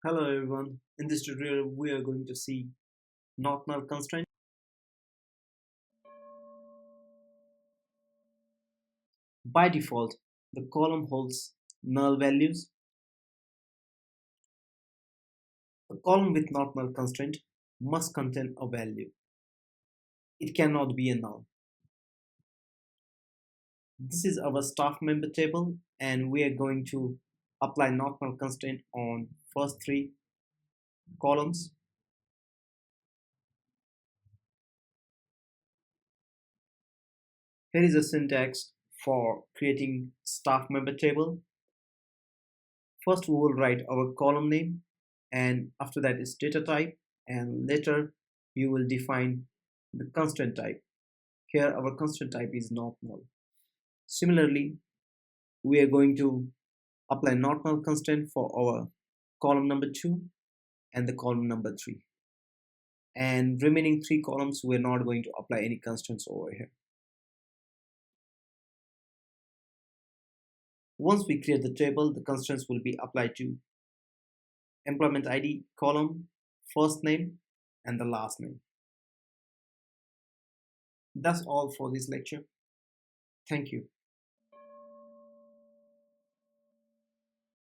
Hello everyone, in this tutorial we are going to see not null constraint. By default, the column holds null values. A column with not null constraint must contain a value. It cannot be a null. This is our staff member table and we are going to apply not null constraint on first three columns. Here is a syntax for creating staff member table. First we will write our column name and after that is data type, and later we will define the constraint type. Here our constraint type is not null. Similarly, we are going to apply not null constraint for our column number 2 and the column number 3, and remaining 3 columns we're not going to apply any constraints over here. Once we create the table, the constraints will be applied to employment ID column, first name and the last name. That's all for this lecture. Thank you.